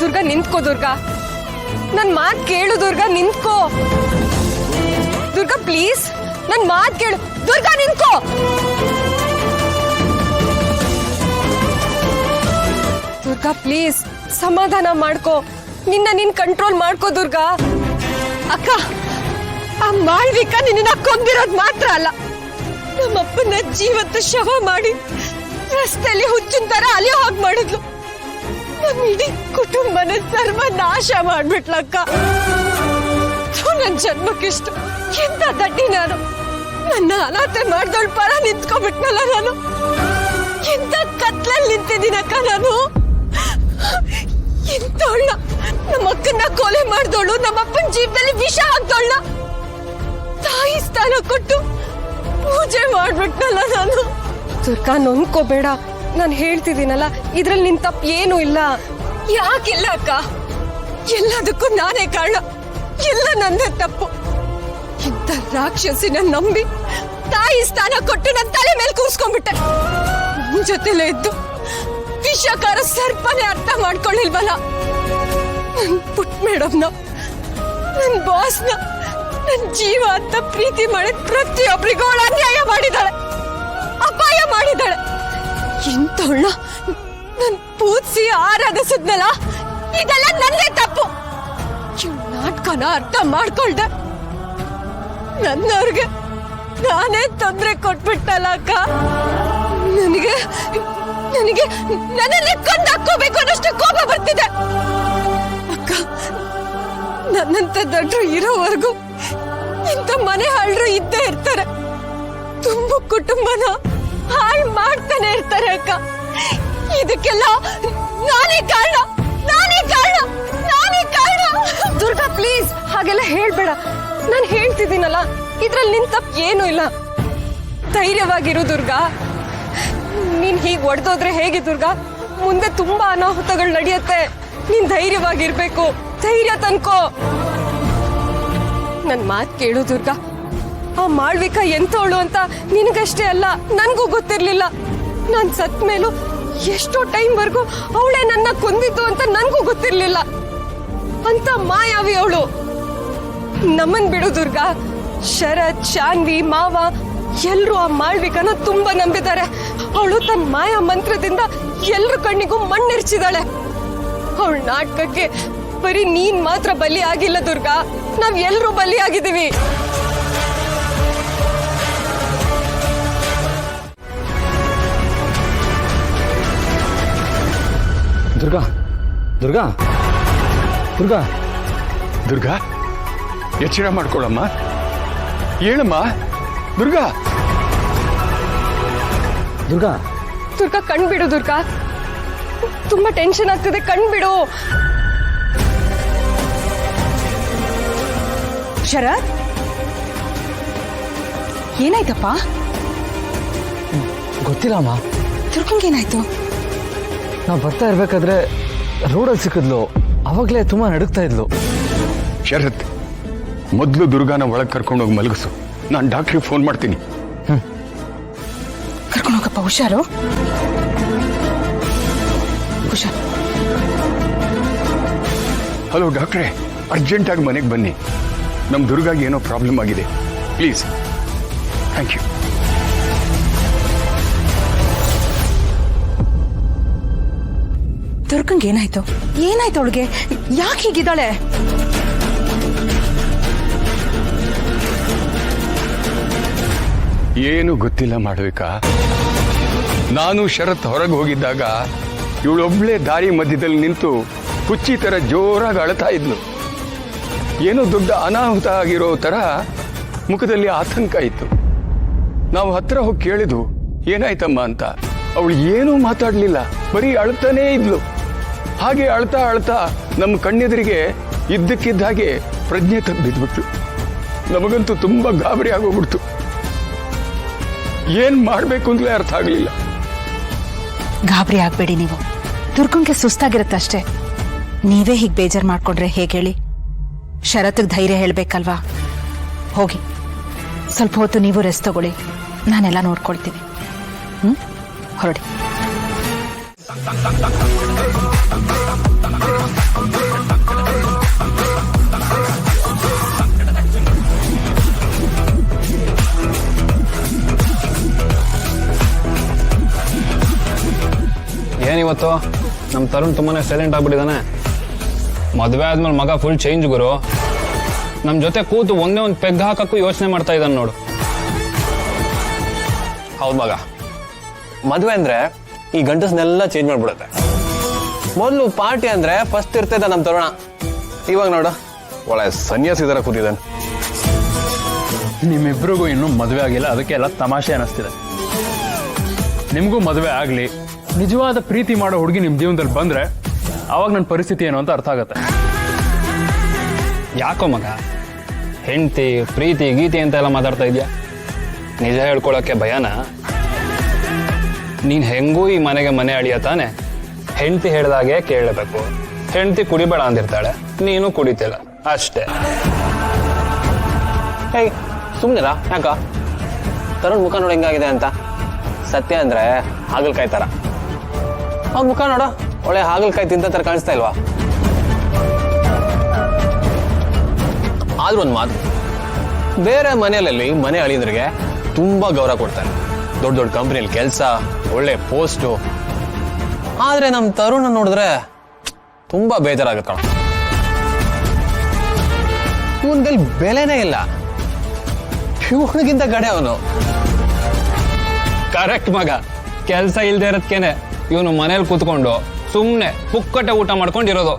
ದುರ್ಗಾ ನಿಂತ್ಕೋ ದುರ್ಗಾ, ನನ್ ಮಾತ್ ಕೇಳು ದುರ್ಗಾ, ನಿಂತ್ಕೋ ದುರ್ಗಾ ಪ್ಲೀಸ್, ನನ್ ಮಾತ್ ಕೇಳು ದುರ್ಗಾ, ನಿಂತ್ಕೋ. ದುರ್ಗಾ ಪ್ಲೀಸ್ ಸಮಾಧಾನ ಮಾಡ್ಕೋ, ನಿನ್ನ ಕಂಟ್ರೋಲ್ ಮಾಡ್ಕೋ ದುರ್ಗಾ. ಅಕ್ಕ, ಆ ಮಾಳ್ವಿಕಾ ನಿನ್ನ ಕೊಂದಿರೋದ್ ಮಾತ್ರ ಅಲ್ಲ, ನಮ್ಮಪ್ಪನ ಜೀವಂತ ಶವ ಮಾಡಿ ರಸ್ತೆಯಲ್ಲಿ ಹುಚ್ಚಿನ ತರ ಅಲಿಯೋ ಹಾಗೆ ಮಾಡಿದ್ಲು. ನಮ್ಮ ಇಡೀ ಕುಟುಂಬನ ಸರ್ವನಾಶ ಮಾಡ್ಬಿಟ್ಲಕ್ಕ. ನನ್ ಜನ್ಮಕ್ಕಿಷ್ಟು ಎಂತ ದಡ್ಡಿ ನಾನು, ನನ್ನ ಅನಾಥೆ ಮಾಡ್ದೋಳ್ ಪರ ನಿಂತ್ಕೊಬಿಟ್ನಲ್ಲ ನಾನು. ಎಂತ ಕತ್ಲಲ್ಲಿ ನಿಂತಿದ್ದೀನಕ್ಕ ನಾನು. ಎಂತೋಳ್ನ ನಮ್ಮ ಅಕ್ಕನ್ನ ಕೊಲೆ ಮಾಡ್ದೋಳು, ನಮ್ಮಪ್ಪನ ಜೀವನದಲ್ಲಿ ವಿಷ ಹಾಕ್ದೋಳ್ನ ತಾಯಿ ಸ್ಥಾನ ಕೊಟ್ಟು ಪೂಜೆ ಮಾಡ್ಬಿಟ್ನಲ್ಲ ನಾನು. ದುರ್ಗಾ ನೊಂದ್ಕೋಬೇಡ, ನಾನು ಹೇಳ್ತಿದ್ದೀನಲ್ಲ, ಇದ್ರಲ್ಲಿ ನಿನ್ ತಪ್ಪು ಏನೂ ಇಲ್ಲ. ಯಾಕಿಲ್ಲ ಅಕ್ಕ, ಎಲ್ಲದಕ್ಕೂ ನಾನೇ ಕಾರಣ, ಎಲ್ಲ ನಂದೇ ತಪ್ಪು. ಇಂಥ ರಾಕ್ಷಸಿನ ನಂಬಿ ತಾಯಿ ಸ್ಥಾನ ಕೊಟ್ಟು ನನ್ನ ತಲೆ ಮೇಲೆ ಕೂರ್ಸ್ಕೊಂಡ್ಬಿಟ್ಟೆ. ನನ್ ಜೊತೆಲೇ ಇದ್ದು ವಿಷಕಾರ ಸರ್ಪನೇ ಅರ್ಥ ಮಾಡ್ಕೊಳ್ಳಿಲ್ವಲ್ಲ. ನನ್ ಪುಟ್ ಮೇಡಮ್ನ, ನನ್ ಬಾಸ್ನ, ನನ್ ಜೀವ ಅಂತ ಪ್ರೀತಿ ಮಾಡಿದ ಪ್ರತಿಯೊಬ್ಬರಿಗೂ ಅವಳು ಅನ್ಯಾಯ ಮಾಡಿದಾಳೆ, ಅಪಾಯ ಮಾಡಿದಾಳೆ. ಇಂಥವಳ ನನ್ ಪೂಜಿಸಿ ಆರಾಧಿಸಿದ್ನಲ್ಲ, ಇದೆಲ್ಲ ನನ್ನೇ ತಪ್ಪು. ನಾಟಕನ ಅರ್ಥ ಮಾಡ್ಕೊಳ್ದೆ ನನ್ನವ್ರಿಗೆ ನಾನೇ ತೊಂದರೆ ಕೊಟ್ಬಿಟ್ಟಲ್ಲ ಅಕ್ಕ. ನನಗೆ ನನ್ನನ್ನೇ ಕೊಂದಾಕೋಬೇಕು ಅನ್ನೋಷ್ಟು ಕೋಪ ಬರ್ತಿದೆ ಅಕ್ಕ. ನನ್ನಂತ ದೊಡ್ಡರು ಇರೋವರೆಗೂ ಇಂಥ ಮನೆ ಹಾಳ್ರು ಇದ್ದೇ ಇರ್ತಾರೆ, ತುಂಬ ಕುಟುಂಬನ ಹಾಳು ಮಾಡ್ತಾನೆ ಇರ್ತಾರೆ ಅಕ್ಕ. ಇದಕ್ಕೆಲ್ಲ ನಾನೇ ಕಾರಣ, ನಾನೇ ಕಾರಣ, ನಾನೇ ಕಾರಣ. ದುರ್ಗಾ ಪ್ಲೀಸ್ ಹಾಗೆಲ್ಲ ಹೇಳ್ಬೇಡ, ನಾನು ಹೇಳ್ತಿದ್ದೀನಲ್ಲ, ಇದ್ರಲ್ಲಿ ನಿನ್ ತಪ್ಪು ಏನೂ ಇಲ್ಲ. ಧೈರ್ಯವಾಗಿರು ದುರ್ಗಾ. ನೀನ್ ಹೀಗೆ ಒಡೆದೋದ್ರೆ ಹೇಗೆ ದುರ್ಗಾ? ಮುಂದೆ ತುಂಬಾ ಅನಾಹುತಗಳು ನಡೆಯುತ್ತೆ. ನೀನ್ ಧೈರ್ಯವಾಗಿರ್ಬೇಕು, ಧೈರ್ಯ ತನ್ಕೋ. ನನ್ ಮಾತ್ ಕೇಳು ದುರ್ಗಾ. ಆ ಮಾಳ್ವಿಕಾ ಎಂತವಳು ಅಂತ ನಿನಗಷ್ಟೇ ಅಲ್ಲ, ನನ್ಗೂ ಗೊತ್ತಿರ್ಲಿಲ್ಲ. ನಾನ್ ಸತ್ ಮೇಲೂ ಎಷ್ಟೋ ಟೈಮ್ ವರ್ಗೂ ಅವಳೇ ನನ್ನ ಕೊಂದಿದ್ದು ಅಂತ ನನ್ಗೂ ಗೊತ್ತಿರ್ಲಿಲ್ಲ. ಅಂತ ಮಾಯಾವಿ ಅವಳು. ನಮ್ಮನ್ ಬಿಡು ದುರ್ಗಾ. ಶರತ್, ಶಾನ್ವಿ, ಮಾವ ಎಲ್ರು ಆ ಮಾಳ್ವಿಕನ ತುಂಬಾ ನಂಬಿದ್ದಾರೆ. ಅವಳು ತನ್ನ ಮಾಯಾ ಮಂತ್ರದಿಂದ ಎಲ್ರ ಕಣ್ಣಿಗೂ ಮಣ್ಣೆರ್ಚಿದಾಳೆ. ಅವಳ ನಾಟಕಕ್ಕೆ ಬರೀ ನೀನ್ ಮಾತ್ರ ಬಲಿ ಆಗಿಲ್ಲ ದುರ್ಗಾ, ನಾವ್ ಎಲ್ರೂ ಬಲಿಯಾಗಿದ್ದೀವಿ. ದುರ್ಗಾ, ದುರ್ಗಾ, ದುರ್ಗಾ, ದುರ್ಗಾ, ಎಚ್ಚರ ಮಾಡ್ಕೊಳ್ಳಮ್ಮ, ಹೇಳಮ್ಮ ದುರ್ಗಾ. ದುರ್ಗಾ, ದುರ್ಗಾ ಕಣ್ಬಿಡು ದುರ್ಗಾ, ತುಂಬಾ ಟೆನ್ಷನ್ ಆಗ್ತಿದೆ, ಕಣ್ಬಿಡು. ಶರತ್, ಏನಾಯ್ತಪ್ಪ? ಗೊತ್ತಿಲ್ಲ ಅಮ್ಮ. ದುರ್ಗಂಗೇನಾಯ್ತು? ನಾವು ಬರ್ತಾ ಇರ್ಬೇಕಾದ್ರೆ ರೋಡಲ್ಲಿ ಸಿಕ್ಕಿದ್ಲು, ಅವಾಗಲೇ ತುಂಬಾ ನಡುಗ್ತಾ ಇದ್ಲು. ಶರತ್, ಮೊದಲು ದುರ್ಗಾನ ಒಳಗೆ ಕರ್ಕೊಂಡೋಗಿ ಮಲಗಿಸು, ನಾನು ಡಾಕ್ಟ್ರಿಗೆ ಫೋನ್ ಮಾಡ್ತೀನಿ. ಕರ್ಕೊಂಡೋಗಪ್ಪ, ಹುಷಾರು, ಹುಷಾರು. ಹಲೋ ಡಾಕ್ಟ್ರೇ, ಅರ್ಜೆಂಟಾಗಿ ಮನೆಗೆ ಬನ್ನಿ, ನಮ್ಮ ದುರ್ಗಾಗಿ ಏನೋ ಪ್ರಾಬ್ಲಮ್ ಆಗಿದೆ, ಪ್ಲೀಸ್. Thank you. ದುರ್ಗಂಗೆ ಏನಾಯ್ತು? ಏನಾಯ್ತು ಅವಳಿಗೆ? ಯಾಕೆ ಹೀಗಿದ್ದಾಳೆ? ಏನು ಗೊತ್ತಿಲ್ಲ ಮಾಳ್ವಿಕಾ. ನಾನು ಶರತ್ ಹೊರಗೆ ಹೋಗಿದ್ದಾಗ ಇವಳೊಬ್ಳೆ ದಾರಿ ಮಧ್ಯದಲ್ಲಿ ನಿಂತು ಹುಚ್ಚಿ ತರ ಜೋರಾಗಿ ಅಳ್ತಾ ಇದ್ಲು. ಏನೋ ದೊಡ್ಡ ಅನಾಹುತ ಆಗಿರೋ ತರ ಮುಖದಲ್ಲಿ ಆತಂಕ ಇತ್ತು. ನಾವು ಹತ್ರ ಹೋಗಿ ಕೇಳಿದ್ವು ಏನಾಯ್ತಮ್ಮ ಅಂತ. ಅವಳು ಏನೂ ಮಾತಾಡ್ಲಿಲ್ಲ, ಬರೀ ಅಳ್ತಾನೇ ಇದ್ಲು. ಹಾಗೆ ಅಳ್ತಾ ಅಳ್ತಾ ನಮ್ಮ ಕಣ್ಣೆದುರಿಗೆ ಇದ್ದಕ್ಕಿದ್ದ ಹಾಗೆ ಪ್ರಜ್ಞೆ ತಪ್ಪಿದ್ಬಿಟ್ಲು. ನಮಗಂತೂ ತುಂಬಾ ಗಾಬರಿ ಆಗೋಗ್ಬಿಡ್ತು. ಏನ್ ಮಾಡ್ಬೇಕು ಅಂತಲೇ ಅರ್ಥ ಆಗ್ಲಿಲ್ಲ. ಗಾಬರಿ ಆಗ್ಬೇಡಿ ನೀವು, ದುರ್ಗಂಗೆ ಸುಸ್ತಾಗಿರುತ್ತಷ್ಟೇ. ನೀವೇ ಹೀಗೆ ಬೇಜಾರು ಮಾಡ್ಕೊಂಡ್ರೆ ಹೇಗೆ ಹೇಳಿ? ಶರತ್ಗೆ ಧೈರ್ಯ ಹೇಳ್ಬೇಕಲ್ವಾ? ಹೋಗಿ ಸ್ವಲ್ಪ ಹೊತ್ತು ನೀವು ರೆಸ್ಟ್ ತಗೊಳ್ಳಿ, ನಾನೆಲ್ಲ ನೋಡ್ಕೊಳ್ತೀನಿ. ಹೊರಡಿ. ಏನಿವತ್ತು ನಮ್ಮ ತರುಣ್ ತುಂಬಾನೇ ಸೈಲೆಂಟ್ ಆಗ್ಬಿಟ್ಟಿದ್ದಾನೆ. ಮದುವೆ ಆದ್ಮೇಲೆ ಮಗ ಫುಲ್ ಚೇಂಜ್ ಗುರು. ನಮ್ಮ ಜೊತೆ ಕೂತು ಒಂದೇ ಒಂದು ಪೆಗ್ ಹಾಕಕ್ಕೂ ಯೋಚನೆ ಮಾಡ್ತಾ ಇದ್ದಾನೆ ನೋಡು. ಹೌದು ಮಗ, ಮದುವೆ ಅಂದ್ರೆ ಈ ಗಂಡಸ್ನೆಲ್ಲ ಚೇಂಜ್ ಮಾಡ್ಬಿಡುತ್ತೆ. ಮೊದಲು ಪಾರ್ಟಿ ಅಂದ್ರೆ ಫಸ್ಟ್ ಇರ್ತಿದ್ದ ನಮ್ಮ ತರುಣ, ಇವಾಗ ನೋಡು ಒಳ್ಳೆ ಸನ್ಯಾಸಿ ತರ ಕೂತಿದ್ದಾನೆ. ನಿಮ್ಮಿಬ್ರಿಗೂ ಇನ್ನೂ ಮದುವೆ ಆಗಿಲ್ಲ, ಅದಕ್ಕೆ ಎಲ್ಲ ತಮಾಷೆ ಅನಿಸ್ತಿದೆ. ನಿಮಗೂ ಮದುವೆ ಆಗಲಿ, ನಿಜವಾದ ಪ್ರೀತಿ ಮಾಡೋ ಹುಡುಗಿ ನಿಮ್ಮ ಜೀವನದಲ್ಲಿ ಬಂದರೆ ಅವಾಗ ನನ್ನ ಪರಿಸ್ಥಿತಿ ಏನು ಅಂತ ಅರ್ಥ ಆಗುತ್ತೆ. ಯಾಕೋ ಮಗ ಹೆಂಡತಿ ಪ್ರೀತಿ ಗೀತಿ ಅಂತ ಎಲ್ಲ ಮಾತಾಡ್ತಾ ಇದೆಯಾ? ನಿಜ ಹೇಳ್ಕೊಳಕ್ಕೆ ಭಯನಾ? ನೀನು ಹೆಂಗೂ ಈ ಮನೆಗೆ ಮನೆ ಅಳಿಯ ತಾನೆ. ಹೆಂಡತಿ ಹೇಳ್ದಾಗೆ ಕೇಳಬೇಕು. ಹೆಂಡತಿ ಕುಡಿಬೇಡ ಅಂದಿರ್ತಾಳೆ, ನೀನು ಕುಡಿತಿಲ್ಲ ಅಷ್ಟೇ. ಹೇಯ್ ಸುಮ್ಮನಿರ, ಯಾಕ? ತರುಣ್ ಮುಖ ನೋಡು ಹೆಂಗಾಗಿದೆ ಅಂತ. ಸತ್ಯ ಅಂದ್ರೆ ಹಾಗಲ್ಕಾಯಿ ತರ. ಅವ್ನ ಮುಖ ನೋಡು, ಒಳ್ಳೆ ಹಾಗಲ್ಕಾಯಿ ತಿಂತ ತರ ಕಾಣಿಸ್ತಾ ಇಲ್ವಾ? ಆದ್ರೂ ಒಂದು ಮಾತು, ಬೇರೆ ಮನೆಯಲ್ಲಿ ಮನೆ ಅಳಿದ್ರಿಗೆ ತುಂಬಾ ಗೌರವ ಕೊಡ್ತಾರೆ. ದೊಡ್ಡ ದೊಡ್ಡ ಕಂಪ್ನಿಯಲ್ಲಿ ಕೆಲಸ, ಒಳ್ಳೆ ಪೋಸ್ಟು. ಆದ್ರೆ ನಮ್ಮ ತರುಣ ನೋಡಿದ್ರೆ ತುಂಬಾ ಬೇಜಾರಾಗುತ್ತೆ ಕಣ. ಇವನ್ಗಲ್ಲಿ ಬೆಲೆನೇ ಇಲ್ಲ. ಇವನಿಗಿಂತ ಕಡೆ ಅವನು. ಕರೆಕ್ಟ್ ಮಗ. ಕೆಲಸ ಇಲ್ದೇ ಇರೋದಕ್ಕೇನೆ ಇವನು ಮನೇಲಿ ಕೂತ್ಕೊಂಡು ಸುಮ್ಮನೆ ಪುಕ್ಕಟ್ಟೆ ಊಟ ಮಾಡ್ಕೊಂಡಿರೋದು.